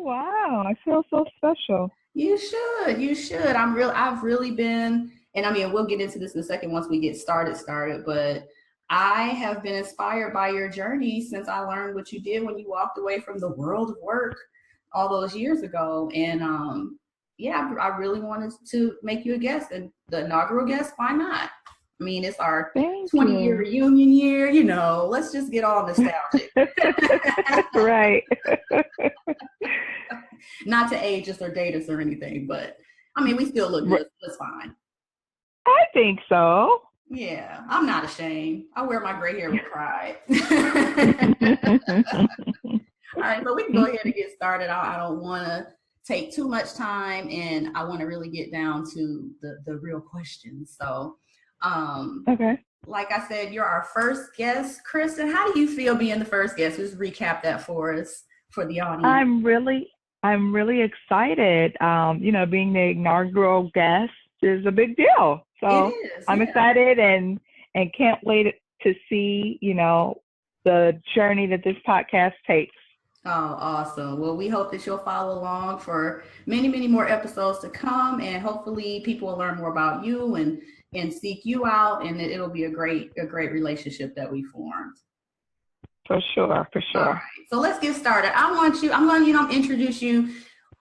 wow. I feel so special. You should. You should. I've really been, and I mean, we'll get into this in a second once we get started, but I have been inspired by your journey since I learned what you did when you walked away from the world of work all those years ago. And yeah, I really wanted to make you a guest, and the inaugural guest. Why not? I mean, it's our Thank 20-year you. reunion year. Let's just get all nostalgic. Right. Not to age us or date us or anything, but I mean, we still look good. So it's fine. I think so. Yeah, I'm not ashamed. I wear my gray hair with pride. All right, so we can go ahead and get started. I don't want to take too much time, and I want to really get down to the real questions. So, Okay. like I said, you're our first guest, Christen. How do you feel being the first guest? Just recap that for us, for the audience. I'm really excited. Being the inaugural guest is a big deal. So It is. I'm excited and can't wait to see, the journey that this podcast takes. Oh, awesome. Well, we hope that you'll follow along for many, many more episodes to come, and hopefully people will learn more about you and seek you out, and it'll be a great relationship that we formed. For sure. All right. So let's get started. I'm going to introduce you.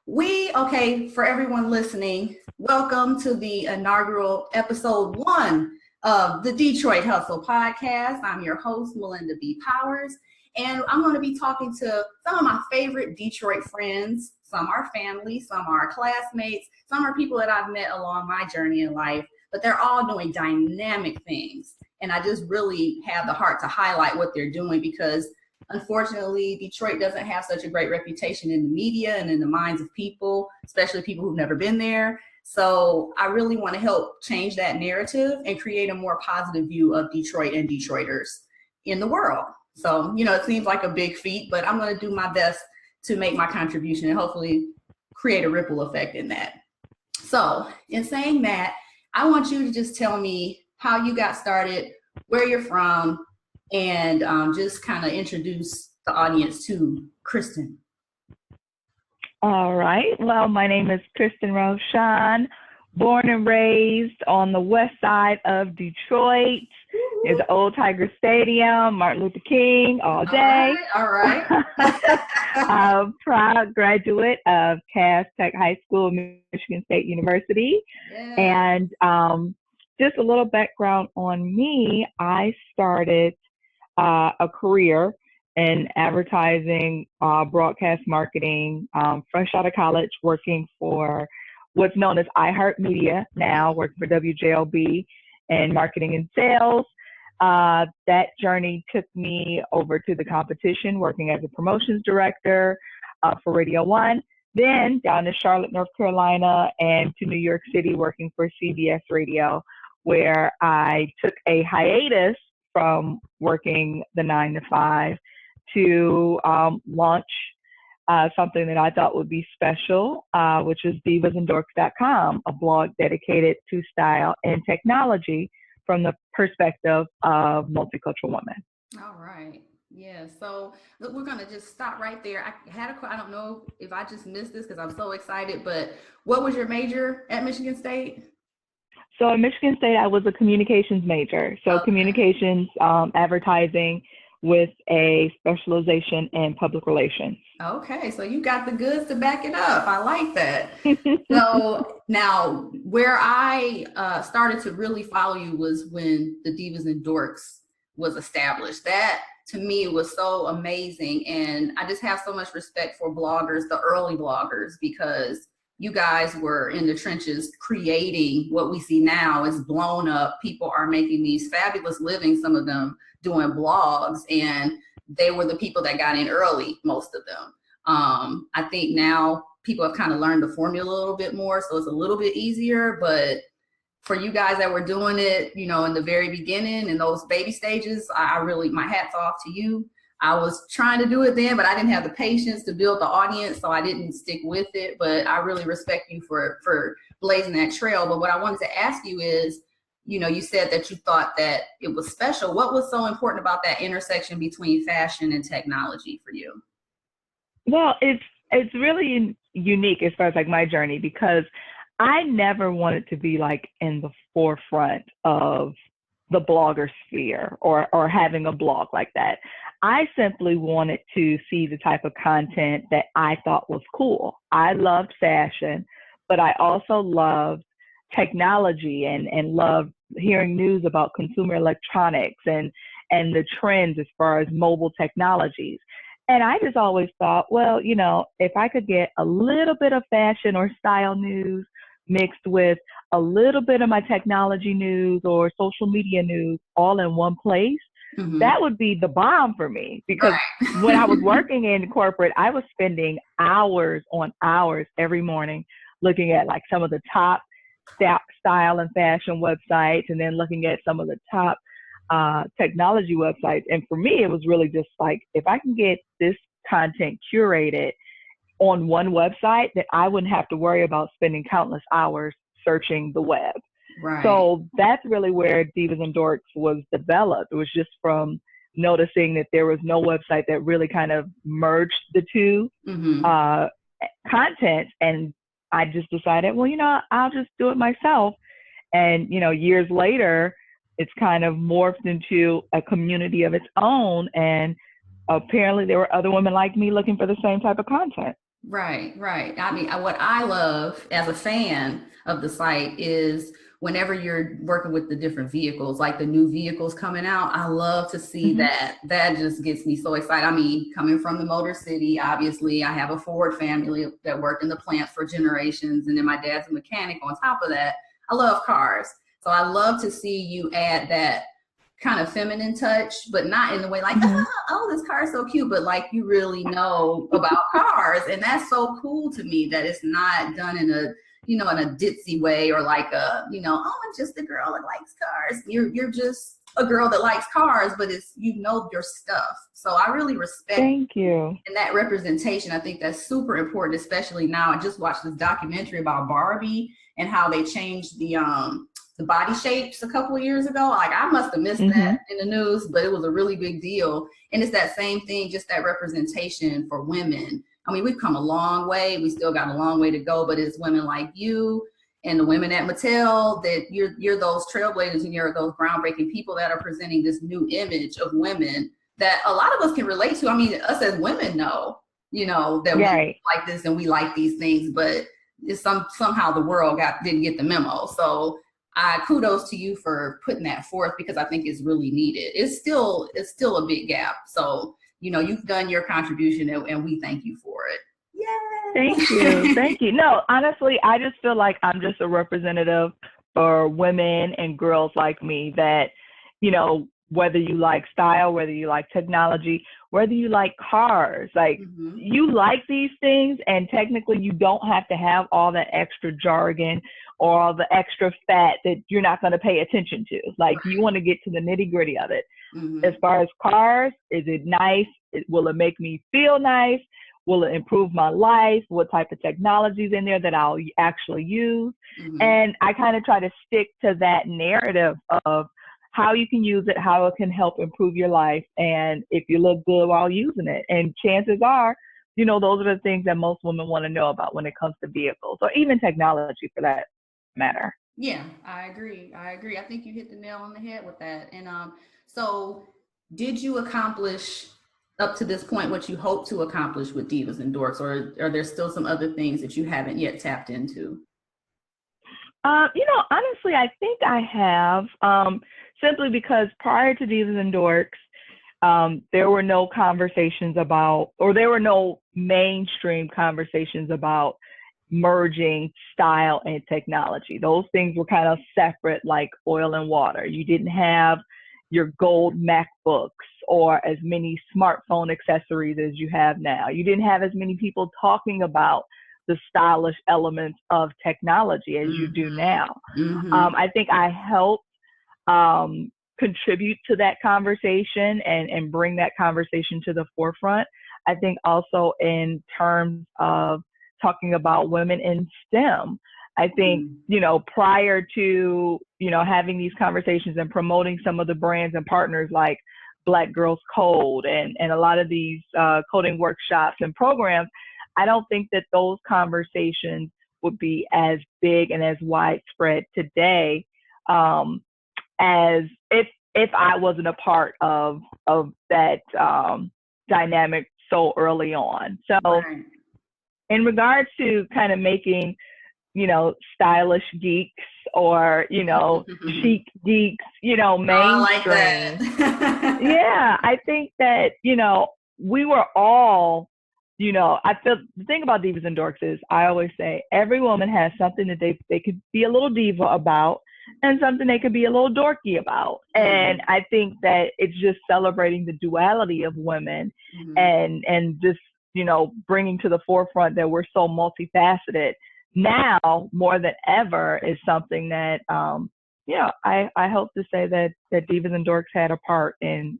For everyone listening, welcome to the inaugural episode 1 of the Detroit Hustle podcast. I'm your host, Melinda B. Powers, and I'm going to be talking to some of my favorite Detroit friends. Some are family, some are classmates, some are people that I've met along my journey in life, but they're all doing dynamic things. And I just really have the heart to highlight what they're doing because unfortunately, Detroit doesn't have such a great reputation in the media and in the minds of people, especially people who've never been there. So I really want to help change that narrative and create a more positive view of Detroit and Detroiters in the world. So, it seems like a big feat, but I'm going to do my best to make my contribution and hopefully create a ripple effect in that. So in saying that, I want you to just tell me how you got started, where you're from, and just kind of introduce the audience to Christen. All right. Well, my name is Christen Rochon, born and raised on the west side of Detroit. There's the old Tiger Stadium, Martin Luther King all day. All right. I'm a proud graduate of Cass Tech High School, Michigan State University. Yeah. And just a little background on me, I started a career in advertising, broadcast marketing, fresh out of college, working for what's known as iHeartMedia, now working for WJLB in marketing and sales. That journey took me over to the competition, working as a promotions director for Radio 1, then down to Charlotte, North Carolina, and to New York City, working for CBS Radio, where I took a hiatus from working the 9 to 5 to launch something that I thought would be special, which is divasandorks.com, a blog dedicated to style and technology from the perspective of multicultural women. All right. Yeah. So look, we're going to just stop right there. I don't know if I just missed this because I'm so excited, but what was your major at Michigan State? So at Michigan State, I was a communications major. So Okay. Communications, advertising with a specialization in public relations. Okay. So you got the goods to back it up. I like that. So now where I started to really follow you was when the Divas and Dorks was established. That to me was so amazing. And I just have so much respect for bloggers, the early bloggers, because you guys were in the trenches creating what we see now is blown up. People are making these fabulous livings, some of them doing blogs, and they were the people that got in early, most of them. I think now people have kind of learned the formula a little bit more, so it's a little bit easier, but for you guys that were doing it, in the very beginning, in those baby stages, I really, my hat's off to you. I was trying to do it then, but I didn't have the patience to build the audience, so I didn't stick with it. But I really respect you for blazing that trail. But what I wanted to ask you is, you said that you thought that it was special. What was so important about that intersection between fashion and technology for you? Well, it's really unique as far as like my journey, because I never wanted to be like in the forefront of the blogger sphere, or having a blog like that. I simply wanted to see the type of content that I thought was cool. I loved fashion, but I also loved technology, and loved hearing news about consumer electronics, and the trends as far as mobile technologies. And I just always thought, well, if I could get a little bit of fashion or style news mixed with a little bit of my technology news or social media news all in one place, that would be the bomb for me. Because Right. when I was working in corporate, I was spending hours on hours every morning looking at like some of the top style and fashion websites, and then looking at some of the top technology websites. And for me, it was really just like, if I can get this content curated on one website, that I wouldn't have to worry about spending countless hours searching the web. Right. So that's really where Divas and Dorks was developed. It was just from noticing that there was no website that really kind of merged the two content. And I just decided, well, I'll just do it myself. And, years later, it's kind of morphed into a community of its own. And apparently there were other women like me looking for the same type of content. Right, right. I mean, what I love as a fan of the site is whenever you're working with the different vehicles, like the new vehicles coming out, I love to see that. That just gets me so excited. I mean, coming from the Motor City, obviously, I have a Ford family that worked in the plant for generations, and then my dad's a mechanic on top of that. I love cars. So I love to see you add that kind of feminine touch, but not in the way like, oh, this car is so cute, but like you really know about cars. And that's so cool to me, that it's not done in a, in a ditzy way, or like a, oh, I'm just a girl that likes cars. You're just a girl that likes cars, but it's, your stuff. So I really respect. Thank you. And that representation, I think that's super important, especially now. I just watched this documentary about Barbie and how they changed the body shapes a couple of years ago. Like, I must have missed that in the news, but it was a really big deal. And it's that same thing, just that representation for women. I mean, we've come a long way. We still got a long way to go, but it's women like you and the women at Mattel, that you're those trailblazers, and you're those groundbreaking people that are presenting this new image of women that a lot of us can relate to. I mean, us as women know, that we like this and we like these things, but it's somehow the world didn't get the memo. So kudos to you for putting that forth, because I think it's really needed. It's still a big gap. So, you've done your contribution, and we thank you for it. Yay! Thank you. Thank you. No, honestly, I just feel like I'm just a representative for women and girls like me that, whether you like style, whether you like technology, whether you like cars, like you like these things, and technically you don't have to have all that extra jargon or all the extra fat that you're not going to pay attention to. Like, you want to get to the nitty gritty of it. As far as cars, is it nice? Will it make me feel nice? Will it improve my life? What type of technology is in there that I'll actually use? And I kind of try to stick to that narrative of how you can use it, how it can help improve your life, and if you look good while using it. And chances are, those are the things that most women want to know about when it comes to vehicles, or even technology for that matter. Yeah, I agree. I think you hit the nail on the head with that. And so did you accomplish up to this point what you hope to accomplish with Divas and Dorks, or are there still some other things that you haven't yet tapped into? Honestly, I think I have, simply because prior to Divas and Dorks, there were no conversations about, or there were no mainstream conversations about merging style and technology. Those things were kind of separate, like oil and water. You didn't have your gold MacBooks or as many smartphone accessories as you have now. You didn't have as many people talking about the stylish elements of technology as you do now. I think I helped contribute to that conversation and bring that conversation to the forefront. I think also in terms of talking about women in STEM. I think, prior to, having these conversations and promoting some of the brands and partners like Black Girls Code and a lot of these coding workshops and programs, I don't think that those conversations would be as big and as widespread today, as if I wasn't a part of that dynamic so early on. So Right. in regards to kind of making, stylish geeks or, chic geeks, Oh, I like mainstream. that. Yeah, I think that, we were all, I feel the thing about Divas and Dorks is I always say every woman has something that they could be a little diva about and something they could be a little dorky about. And I think that it's just celebrating the duality of women and just, bringing to the forefront that we're so multifaceted now more than ever is something that, I hope to say that Divas and Dorks had a part in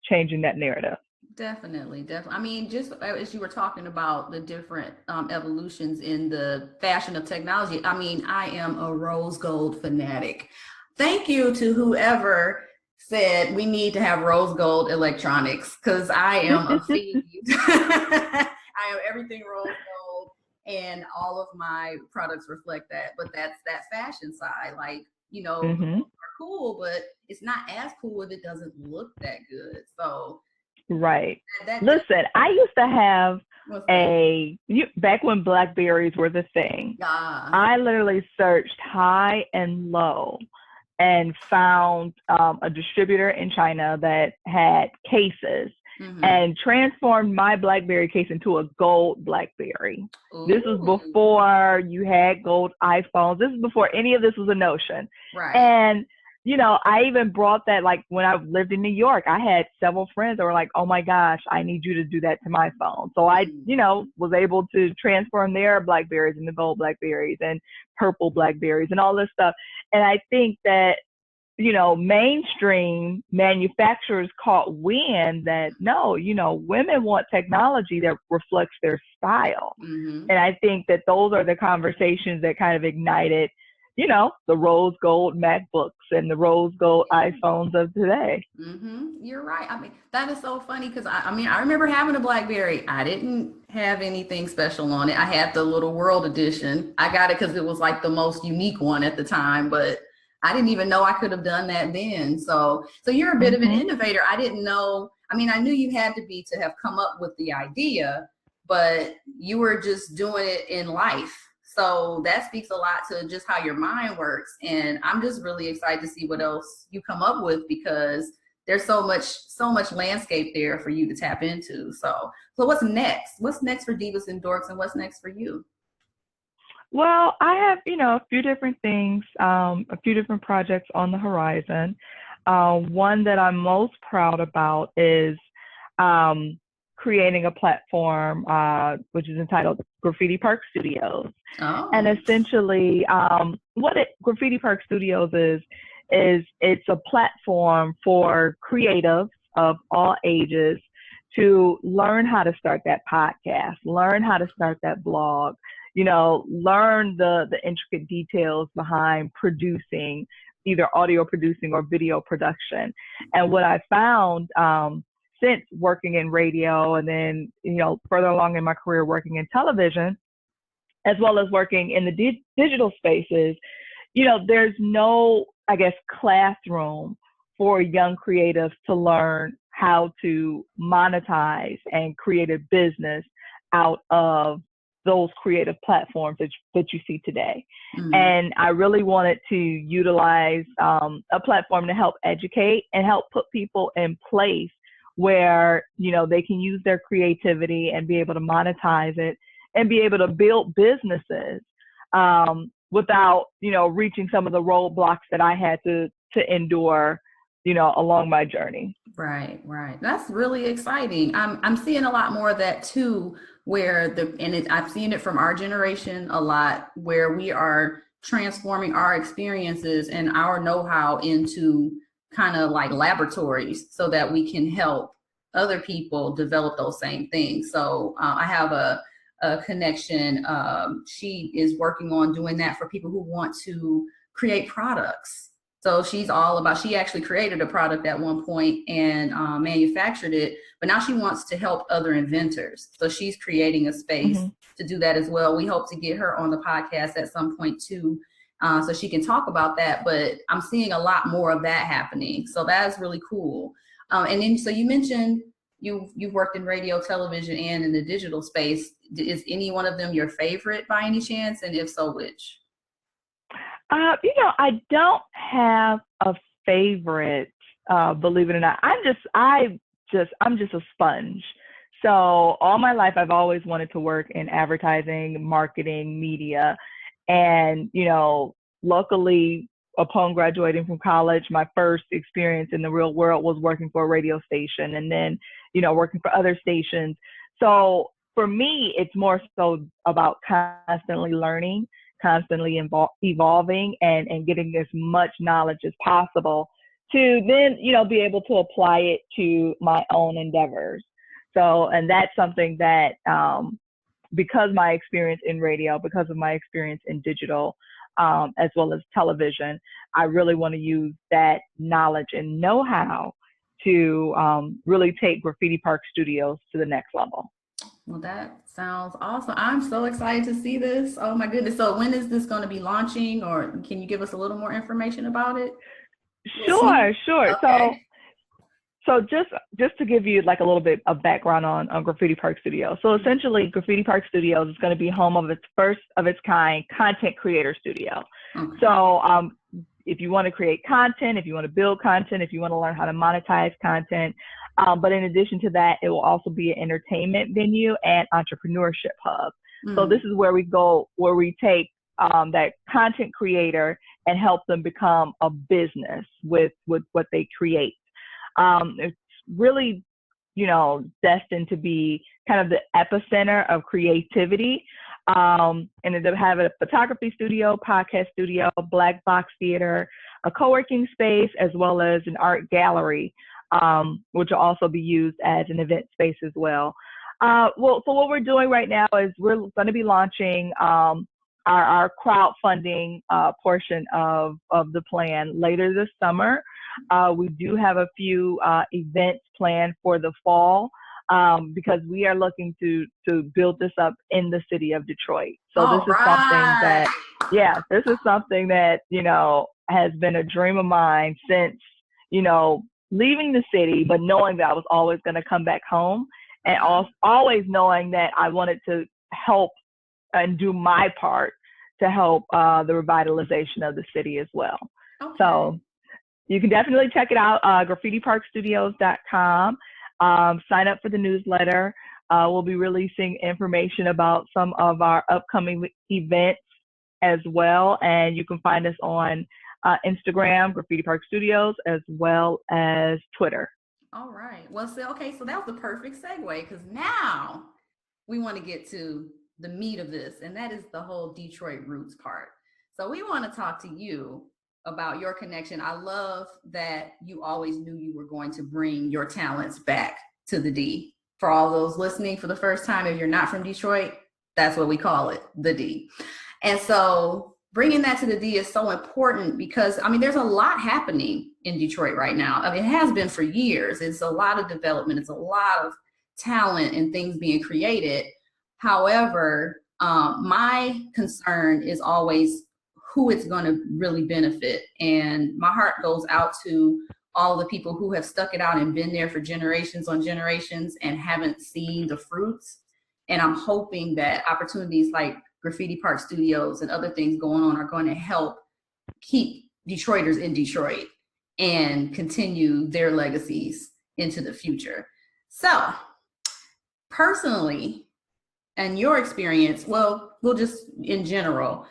changing that narrative. Definitely, definitely. I mean, just as you were talking about the different evolutions in the fashion of technology, I mean, I am a rose gold fanatic. Thank you to whoever said we need to have rose gold electronics because I am a fiend. I am everything rose gold, and all of my products reflect that. But that's that fashion side. Like, Hmm. are cool, but it's not as cool if it doesn't look that good. So Right. that Listen, I used to have what's that? back when Blackberries were the thing, Ah, I literally searched high and low and found a distributor in China that had cases mm-hmm. and transformed my Blackberry case into a gold Blackberry. This was Ooh, before you had gold iPhones. This is before any of this was a notion. right. And I even brought that, like when I lived in New York, I had several friends that were like, oh my gosh, I need you to do that to my phone. So I, Mm, was able to transform their Blackberries into gold Blackberries and purple Blackberries and all this stuff. And I think that, mainstream manufacturers caught wind that no, women want technology that reflects their style. mm-hmm. And I think that those are the conversations that kind of ignited, the rose gold MacBooks and the rose gold Yeah. iPhones of today. Mm-hmm. You're right. I mean, that is so funny because I mean, I remember having a BlackBerry. I didn't have anything special on it. I had the little World Edition. I got it because it was like the most unique one at the time, but I didn't even know I could have done that then. So you're a bit of an Hmm. innovator. I didn't know. I mean, I knew you had to be to have come up with the idea, but you were just doing it in life. So that speaks a lot to just how your mind works. And I'm just really excited to see what else you come up with because there's so much landscape there for you to tap into. So what's next? What's next for Divas and Dorks and what's next for you? Well, I have, a few different things, a few different projects on the horizon. One that I'm most proud about is um, creating a platform which is entitled Graffiti Park Studios. And Oh. essentially, Graffiti Park Studios is it's a platform for creatives of all ages to learn how to start that podcast, learn how to start that blog, learn the intricate details behind producing either audio producing or video production. And what I found since working in radio and then, further along in my career working in television, as well as working in the digital spaces, there's no, I guess, classroom for young creatives to learn how to monetize and create a business out of those creative platforms that you see today. Mm, And I really wanted to utilize a platform to help educate and help put people in place where, they can use their creativity and be able to monetize it and be able to build businesses without, reaching some of the roadblocks that I had to endure, along my journey. right, right. That's really exciting. I'm seeing a lot more of that too, where I've seen it from our generation a lot, where we are transforming our experiences and our know-how into kind of like laboratories so that we can help other people develop those same things. So I have a connection. She is working on doing that for people who want to create products. So she's all about, she actually created a product at one point and manufactured it, but now she wants to help other inventors. So she's creating a space to do that as well. We hope to get her on the podcast at some point too, so she can talk about that. But I'm seeing a lot more of that happening. So that's really cool. And then, so you mentioned you've worked in radio, television, and in the digital space. Is any one of them your favorite by any chance? And if so, which? I don't have a favorite, believe it or not. I'm just a sponge. So all my life, I've always wanted to work in advertising, marketing, media. And, luckily, upon graduating from college, my first experience in the real world was working for a radio station and then, working for other stations. So for me, it's more so about constantly learning, constantly evolving and getting as much knowledge as possible to then, be able to apply it to my own endeavors. So, and that's something that, because my experience in radio, because of my experience in digital, as well as television, I really want to use that knowledge and know-how to really take Graffiti Park Studios to the next level. Well, that sounds awesome. I'm so excited to see this. Oh my goodness. So when is this going to be launching, or can you give us a little more information about it? Sure. Okay. So just to give you like a little bit of background on Graffiti Park Studios. So essentially, Graffiti Park Studios is going to be home of its first of its kind content creator studio. Okay. So if you want to create content, if you want to build content, if you want to learn how to monetize content, but in addition to that, it will also be an entertainment venue and entrepreneurship hub. So this is where we take that content creator and help them become a business with what they create. It's really, destined to be kind of the epicenter of creativity. And they'll have a photography studio, podcast studio, black box theater, a co-working space, as well as an art gallery, which will also be used as an event space as well. So what we're doing right now is we're going to be launching our crowdfunding portion of the plan later this summer. We do have a few events planned for the fall because we are looking to build this up in the city of Detroit. So this is something that, has been a dream of mine since, leaving the city, but knowing that I was always going to come back home and always knowing that I wanted to help and do my part to help the revitalization of the city as well. Okay. So you can definitely check it out, graffitiparkstudios.com. Sign up for the newsletter. We'll be releasing information about some of our upcoming events as well. And you can find us on Instagram, Graffiti Park Studios, as well as Twitter. All right. Well, so that was the perfect segue because now we want to get to the meat of this, and that is the whole Detroit roots part. So we want to talk to you about your connection. I love that you always knew you were going to bring your talents back to the D. For all those listening for the first time, if you're not from Detroit, that's what we call it, the D. And so bringing that to the D is so important because, there's a lot happening in Detroit right now. It has been for years. It's a lot of development. It's a lot of talent and things being created. However, my concern is always who it's going to really benefit. And my heart goes out to all the people who have stuck it out and been there for generations on generations and haven't seen the fruits. And I'm hoping that opportunities like Graffiti Park Studios and other things going on are going to help keep Detroiters in Detroit and continue their legacies into the future. So personally, and your experience, we'll just in general,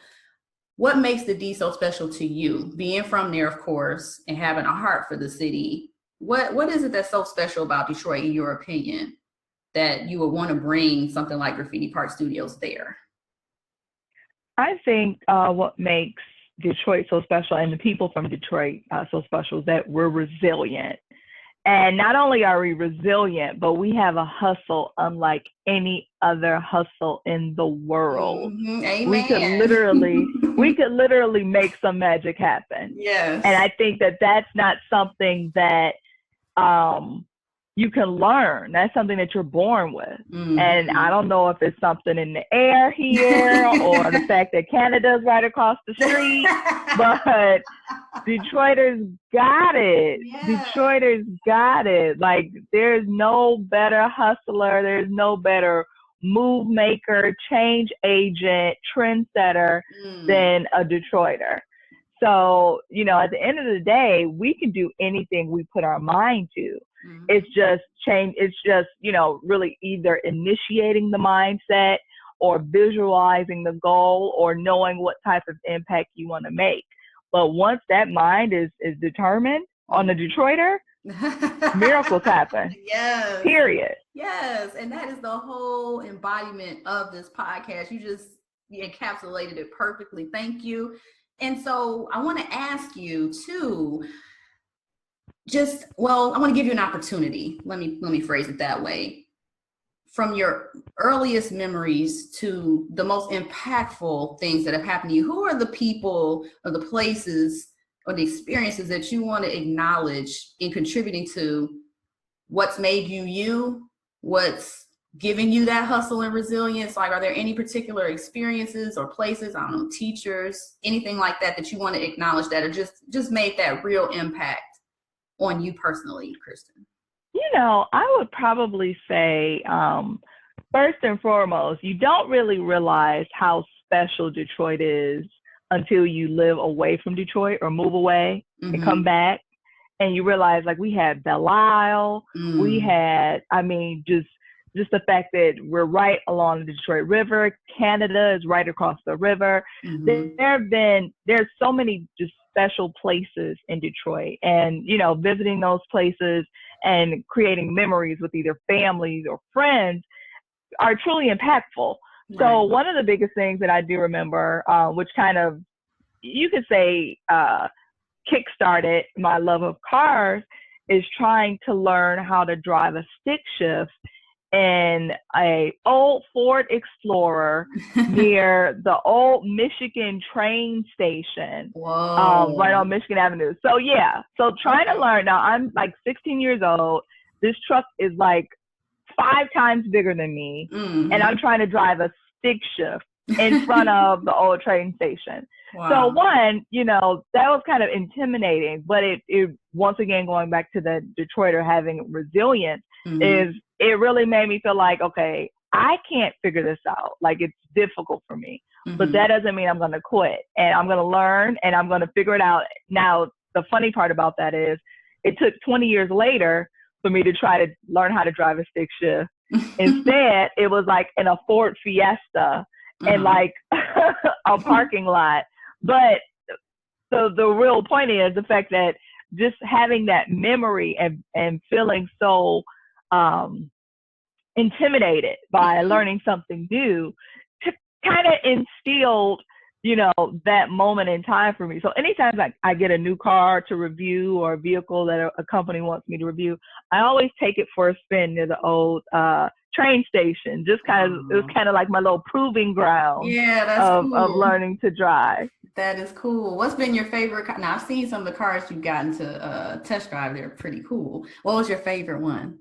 what makes the D so special to you? Being from there, of course, and having a heart for the city, what is it that's so special about Detroit, in your opinion, that you would want to bring something like Graffiti Park Studios there? I think what makes Detroit so special and the people from Detroit so special is that we're resilient. And not only are we resilient, but we have a hustle unlike any other hustle in the world. We could literally make some magic happen. Yes. And I think that that's not something that you can learn. That's something that you're born with. And I don't know if it's something in the air here or the fact that Canada's right across the street, but Detroiters got it. Yes. Detroiters got it. Like, there's no better hustler. There's no better move maker, change agent, trendsetter than a Detroiter. So, you know, at the end of the day, we can do anything we put our mind to. It's just change. It's just, you know, really either initiating the mindset or visualizing the goal or knowing what type of impact you want to make. But once that mind is determined on the Detroiter, miracles happen. Yes. Period. Yes. And that is the whole embodiment of this podcast. You just encapsulated it perfectly. Thank you. And so I want to ask you too, I want to give you an opportunity. Let me phrase it that way. From your earliest memories to the most impactful things that have happened to you, who are the people or the places or the experiences that you want to acknowledge in contributing to what's made you, what's giving you that hustle and resilience? Like, are there any particular experiences or places, I don't know, teachers, anything like that you want to acknowledge that are just made that real impact on you personally, Christen? You know, I would probably say, first and foremost, you don't really realize how special Detroit is until you live away from Detroit or move away and come back. And you realize, like, we had Belle Isle, we had, I mean, just the fact that we're right along the Detroit River. Canada is right across the river. There's so many just special places in Detroit, and, you know, visiting those places and creating memories with either families or friends are truly impactful. Right. So one of the biggest things that I do remember, which kind of, you could say, kickstarted my love of cars, is trying to learn how to drive a stick shift in a old Ford Explorer near the old Michigan train station, right on Michigan Avenue. So trying to learn. Now I'm like 16 years old. This truck is like 5 times bigger than me, and I'm trying to drive a stick shift in front of the old train station. Wow. So one, you know, that was kind of intimidating, but it once again, going back to the Detroiter having resilience, is it really made me feel like, okay, I can't figure this out. Like, it's difficult for me, but that doesn't mean I'm going to quit, and I'm going to learn and I'm going to figure it out. Now, the funny part about that is it took 20 years later for me to try to learn how to drive a stick shift. Instead, it was like in a Ford Fiesta in like a parking lot. But the real point is the fact that just having that memory and feeling so intimidated by learning something new kind of instilled, you know, that moment in time for me. So anytime I get a new car to review or a vehicle that a company wants me to review, I always take it for a spin near the old train station. Just kind of, it was kind of like my little proving ground of learning to drive. That is cool. What's been your favorite car? Now, I've seen some of the cars you've gotten to test drive. They're pretty cool. What was your favorite one?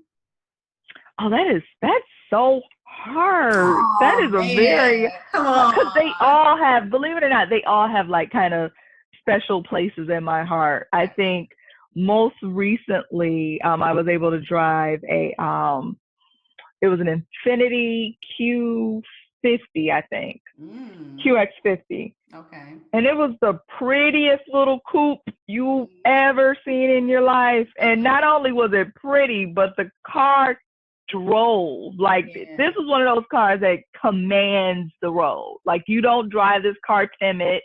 Oh, that's so hard. That is a very, because they all have, believe it or not, they all have like kind of special places in my heart. I think most recently, I was able to drive it was an Infiniti Q50, I think. QX50. Okay. And it was the prettiest little coupe you've ever seen in your life. And not only was it pretty, but the car drove. Like, this was one of those cars that commands the road. Like, you don't drive this car timid.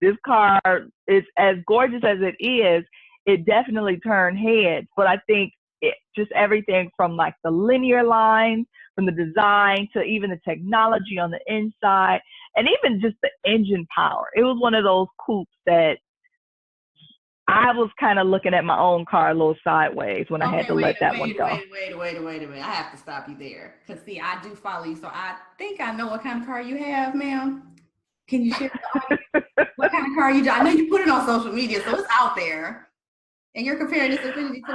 This car is as gorgeous as it is. It definitely turned heads. But I think just everything from like the linear lines, from the design to even the technology on the inside, and even just the engine power. It was one of those coupes that I was kind of looking at my own car a little sideways when I had Okay, to let that one go. wait a minute. I have to stop you there. Because, see, I do follow you. So I think I know what kind of car you have, ma'am. Can you share what kind of car you drive? I know you put it on social media, so it's out there. And you're comparing this Infiniti to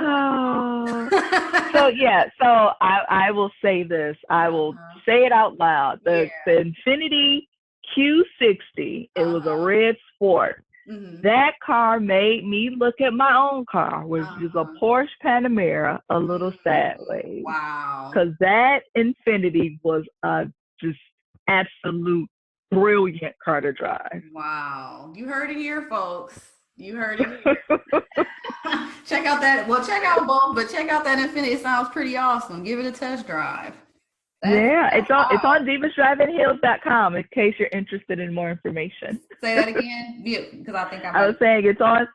so I will say this. I will say it out loud. The Infiniti Q60, it was a red Sport. Mm-hmm. That car made me look at my own car, which is a Porsche Panamera, a little sideways. Wow. Because that Infiniti was a just absolute brilliant car to drive. Wow. You heard it here, folks. You heard it here. Check out both, but check out that Infiniti. It sounds pretty awesome. Give it a test drive. It's on divasdrivingheels.com in case you're interested in more information. Say that again, because I think I was saying it's on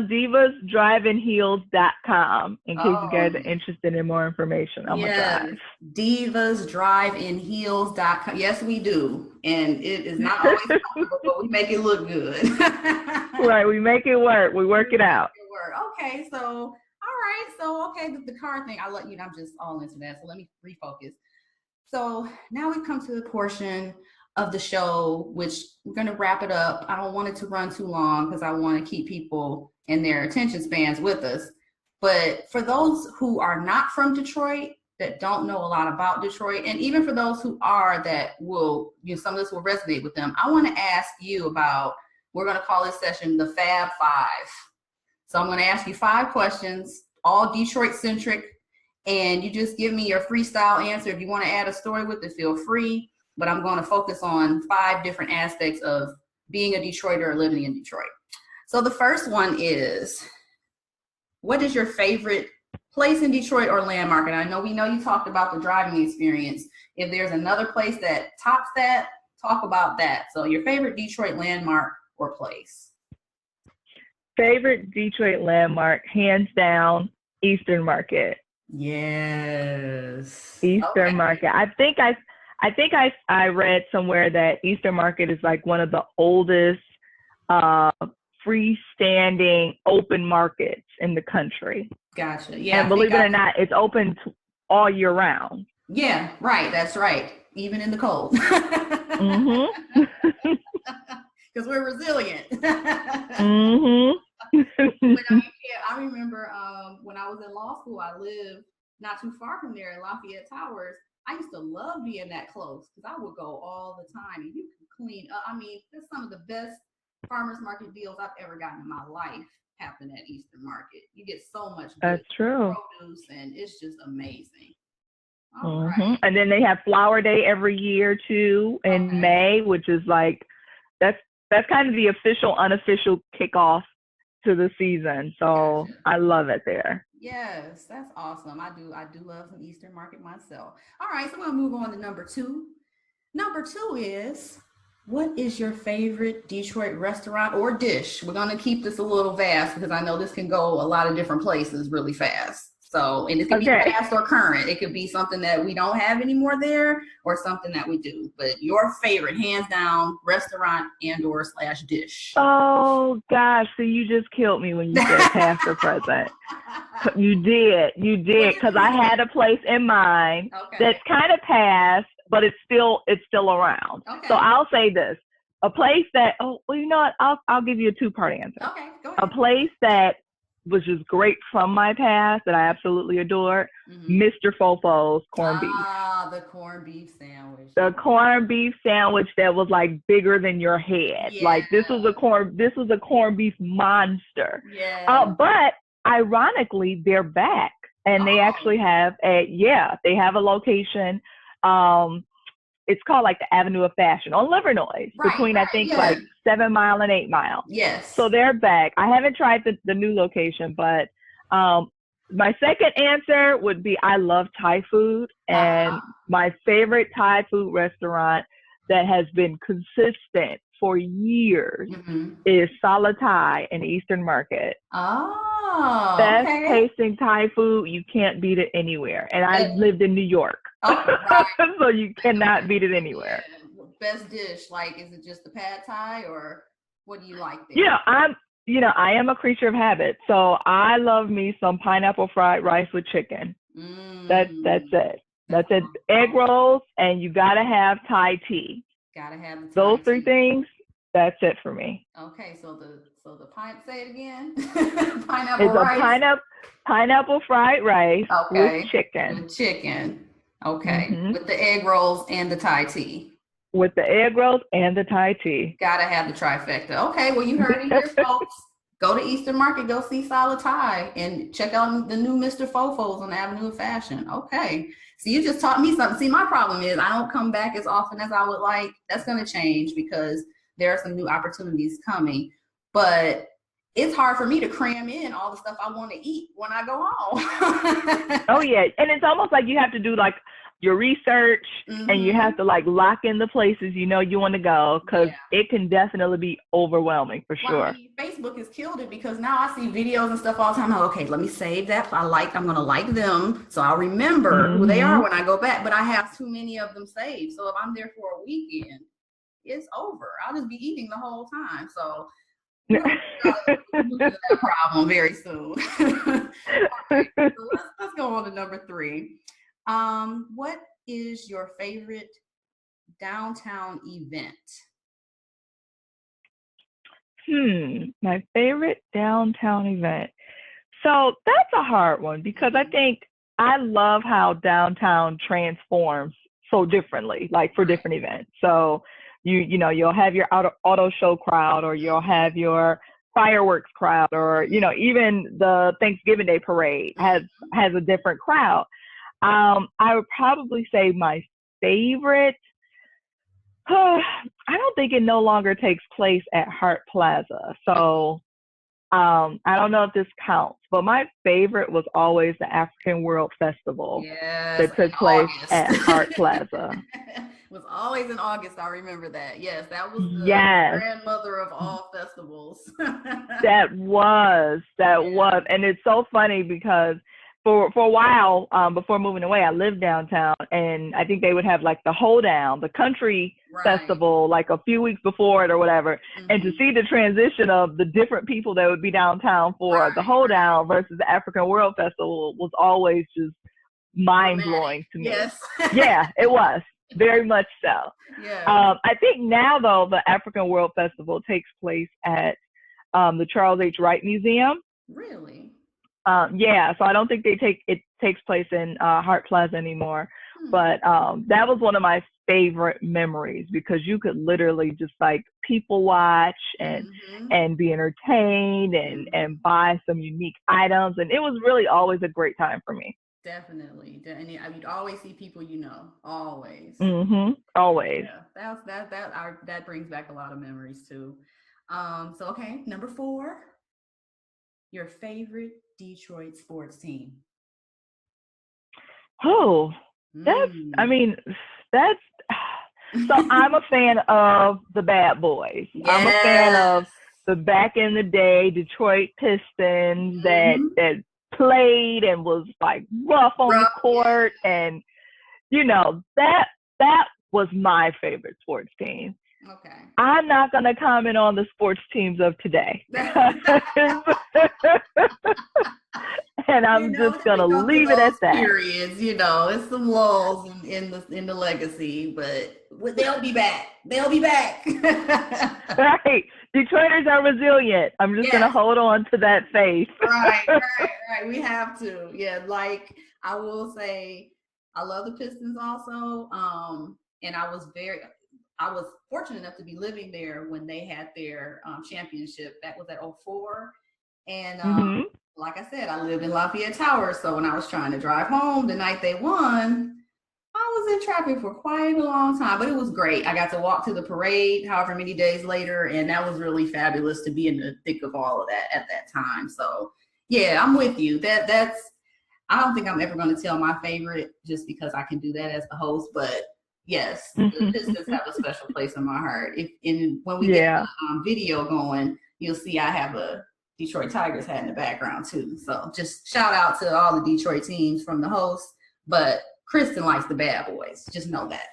divasdrivingheels.com in case you guys are interested in more information on my drive. Divasdrivingheels.com. Yes, we do, and it is not always comfortable, but we make it look good. Right, we make it work. We work it out. Okay, so all right, so the car thing. I'll let you know. I'm just all into that. So let me refocus. So now we've come to the portion of the show, which we're going to wrap it up. I don't want it to run too long because I want to keep people in their attention spans with us. But for those who are not from Detroit, that don't know a lot about Detroit, and even for those who are, that will, some of this will resonate with them, I want to ask you about, we're going to call this session the Fab Five. So I'm going to ask you 5 questions, all Detroit centric, and you just give me your freestyle answer. If you want to add a story with it, feel free. But I'm going to focus on 5 different aspects of being a Detroiter or living in Detroit. So the first one is, what is your favorite place in Detroit or landmark? And I know you talked about the driving experience. If there's another place that tops that, talk about that. So your favorite Detroit landmark or place? Favorite Detroit landmark, hands down, Eastern Market. Yes. Eastern Market. I think I read somewhere that Eastern Market is like one of the oldest freestanding open markets in the country. Gotcha. Yeah. And believe it or not, it's open all year round. Yeah, right. That's right. Even in the cold. Mm-hmm. Because we're resilient. Mm-hmm. I remember when I was in law school, I lived not too far from there in Lafayette Towers. I used to love being that close because I would go all the time, and you can clean up. I mean, that's some of the best farmers market deals I've ever gotten in my life happen at Eastern Market. You get so much good produce, and it's just amazing. All right. And then they have Flower Day every year too in May, which is like that's kind of the official, unofficial kickoff to the season. So I love it there. Yes, that's awesome. I do love some Eastern Market myself. All right, so we'll move on to number 2. Number 2 is, what is your favorite Detroit restaurant or dish? We're going to keep this a little vast because I know this can go a lot of different places really fast. So, and it could be past or current. It could be something that we don't have anymore there or something that we do. But your favorite, hands down, restaurant and or / dish. Oh, gosh. So you just killed me when you said past or present. You did. Because I had a place in mind that's kind of past, but it's still around. So I'll say this. A place that, you know what? I'll give you a 2-part answer. Okay, go ahead. A place that was just great from my past that I absolutely adore, Mr. Fofo's corned beef. Ah, the corned beef sandwich. The corned beef sandwich that was like bigger than your head. Yeah. Like this was a corned beef monster. Yeah. But ironically, they're back and they actually have they have a location. It's called like the Avenue of Fashion on Livernois between I think like 7 Mile and 8 Mile. Yes. So they're back. I haven't tried the new location, but my second answer would be I love Thai food, and my favorite Thai food restaurant that has been consistent for years is Sala Thai in Eastern Market. Oh, best tasting Thai food. You can't beat it anywhere. And I lived in New York. So you cannot beat it anywhere. Best dish, like, is it just the pad Thai or what do you like there? Yeah, I am a creature of habit. So I love me some pineapple fried rice with chicken. That's it. That's That's it. Egg rolls, and you gotta have Thai tea. gotta have the Thai Those three tea. things, that's it for me. Okay, so the pine. Say it again. Pineapple It's a rice. pineapple fried rice with Okay, chicken. with chicken. Okay, Hmm. with the egg rolls and the Thai tea. With the egg rolls and the Thai tea. Gotta have the trifecta. Okay, well, you heard it here, folks. Go to Eastern Market, go see Solid Thai, and check out the new Mr. Fofos on the Avenue of Fashion. Okay. So you just taught me something. See, my problem is I don't come back as often as I would like. That's going to change because there are some new opportunities coming. But it's hard for me to cram in all the stuff I want to eat when I go home. Oh yeah, and it's almost like you have to do like your research, and you have to like lock in the places you want to go, because it can definitely be overwhelming for Well, sure. I mean, Facebook has killed it because now I see videos and stuff all the time. I'm like, okay, let me save that. I'm gonna like them, so I'll remember who they are when I go back. But I have too many of them saved, so if I'm there for a weekend, it's over. I'll just be eating the whole time. So we'll move to that problem very soon. Right, so let's go on to number 3. What is your favorite downtown event? My favorite downtown event. So that's a hard one, because I think I love how downtown transforms so differently, like for different events. So you'll have your auto show crowd, or you'll have your fireworks crowd, or even the Thanksgiving Day parade has a different crowd. I would probably say my favorite. I don't think it no longer takes place at Hart Plaza. So I don't know if this counts, but my favorite was always the African World Festival Yes, that took in place August. at Hart Plaza. It was always in August. I remember that. Yes, that was the Yes, grandmother of all festivals. that was. And it's so funny because for a while, before moving away, I lived downtown, and I think they would have like the hoedown, the country festival, like a few weeks before it or whatever. And to see the transition of the different people that would be downtown for the hoedown versus the African World Festival was always just mind blowing to me. Yes. Yeah, it was very much so. Yeah. I think now though the African World Festival takes place at the Charles H. Wright Museum. Really? Yeah, so I don't think it takes place in Hart Plaza anymore. But that was one of my favorite memories, because you could literally just like people watch and be entertained and buy some unique items, and it was really always a great time for me. Definitely. And you'd always see people always. Always. Yeah, that brings back a lot of memories too. So okay, number 4, your favorite Detroit sports team. Oh, that's so I'm a fan of the Bad Boys. Yes. I'm a fan of the back in the day Detroit Pistons that played and was like rough on the court, and that was my favorite sports team. Okay. I'm not going to comment on the sports teams of today. And I'm just going to leave it at that. Periods, it's some lulls in the legacy, but they'll be back. They'll be back. Right. Detroiters are resilient. I'm just going to hold on to that faith. Right. We have to. Yeah, like I will say, I love the Pistons also. And I was fortunate enough to be living there when they had their championship. That was at 2004. And like I said, I lived in Lafayette Towers. So when I was trying to drive home the night they won, I was in traffic for quite a long time, but it was great. I got to walk to the parade however many days later, and that was really fabulous to be in the thick of all of that at that time. So yeah, I'm with you. I don't think I'm ever going to tell my favorite just because I can do that as the host, but yes, the Pistons have a special place in my heart. When we get the video going, you'll see I have a Detroit Tigers hat in the background too. So just shout out to all the Detroit teams from the host, but Christen likes the Bad Boys. Just know that.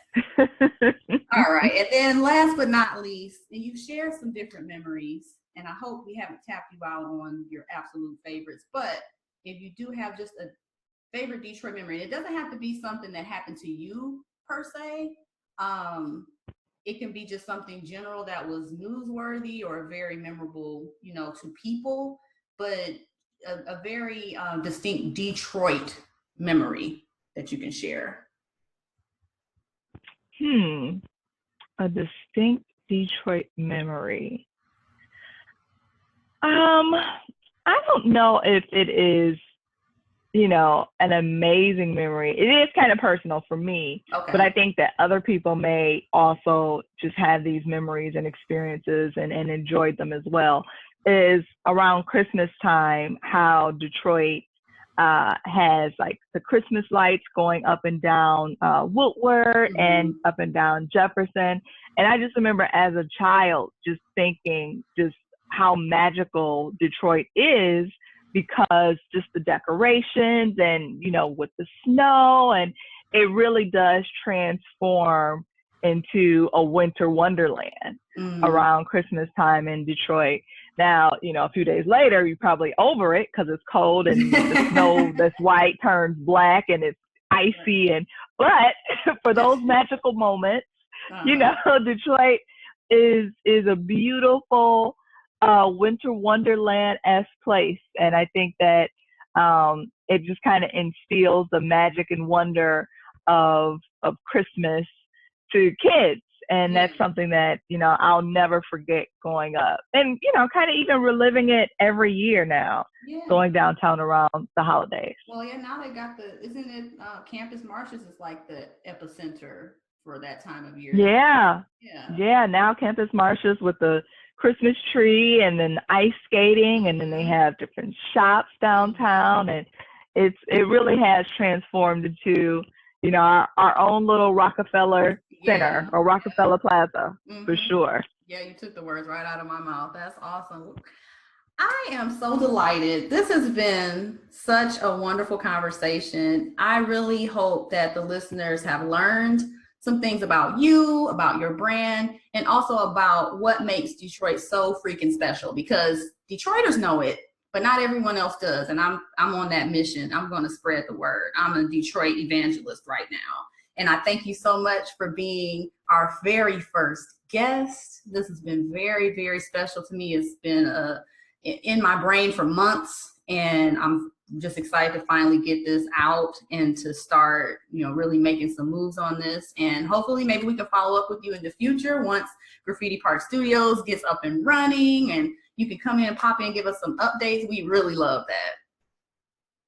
All right. And then last but not least, you shared some different memories, and I hope we haven't tapped you out on your absolute favorites, but if you do have just a favorite Detroit memory, and it doesn't have to be something that happened to you per se. It can be just something general that was newsworthy or very memorable, to people, but a very distinct Detroit memory that you can share. A distinct Detroit memory. I don't know if it is, an amazing memory. It is kind of personal for me, okay. But I think that other people may also just have these memories and experiences and enjoyed them as well. Is around Christmas time, how Detroit has like the Christmas lights going up and down Woodward and up and down Jefferson. And I just remember as a child just thinking just how magical Detroit is, because just the decorations and, with the snow, and it really does transform into a winter wonderland around Christmas time in Detroit. Now, a few days later, you're probably over it because it's cold and the snow that's white turns black and it's icy. But for those magical moments, Detroit is a beautiful winter wonderland-esque place. And I think that it just kind of instills the magic and wonder of Christmas to kids. And that's something that, I'll never forget growing up. And, kind of even reliving it every year now, going downtown around the holidays. Well, now they got isn't it Campus Martius is like the epicenter for that time of year. Yeah, now Campus Martius with the Christmas tree and then ice skating, and then they have different shops downtown, and it really has transformed into our own little Rockefeller Center or Rockefeller Plaza for sure. Yeah, you took the words right out of my mouth. That's awesome. I am so delighted. This has been such a wonderful conversation. I really hope that the listeners have learned some things about you, about your brand, and also about what makes Detroit so freaking special, because Detroiters know it, but not everyone else does. And I'm on that mission. I'm going to spread the word. I'm a Detroit evangelist right now. And I thank you so much for being our very first guest. This has been very, very special to me. It's been in my brain for months, and I'm just excited to finally get this out and to start, really making some moves on this. And hopefully maybe we can follow up with you in the future once Graffiti Park Studios gets up and running, and you can come in and pop in and give us some updates. We really love that.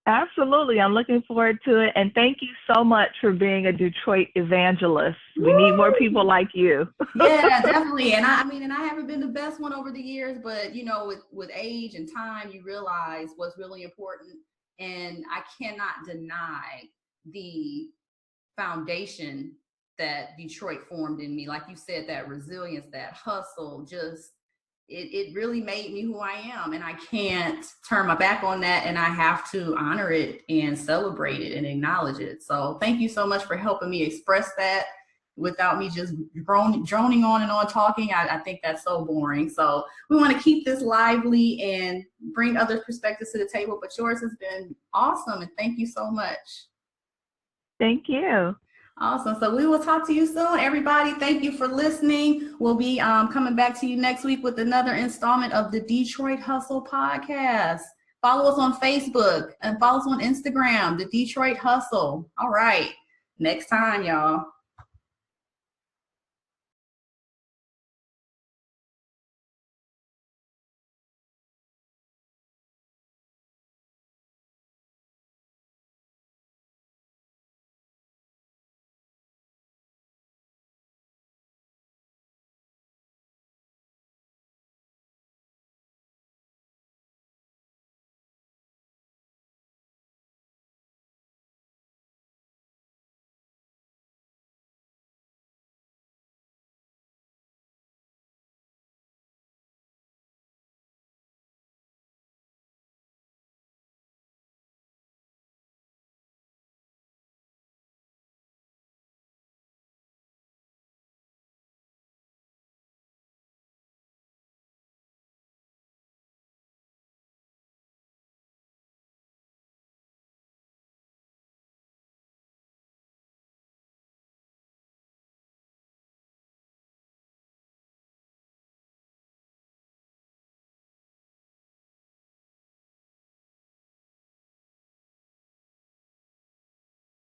Absolutely. I'm looking forward to it. And thank you so much for being a Detroit evangelist. We need more people like you. Yeah, definitely. And I haven't been the best one over the years, but with age and time, you realize what's really important. And I cannot deny the foundation that Detroit formed in me. Like you said, that resilience, that hustle, just it really made me who I am, and I can't turn my back on that, and I have to honor it and celebrate it and acknowledge it. So thank you so much for helping me express that without me just droning on and on talking. I think that's so boring. So we want to keep this lively and bring other perspectives to the table, but yours has been awesome, and thank you so much. Thank you. Awesome. So we will talk to you soon, everybody. Thank you for listening. We'll be coming back to you next week with another installment of the Detroit Hustle podcast. Follow us on Facebook and follow us on Instagram, the Detroit Hustle. All right. Next time, y'all.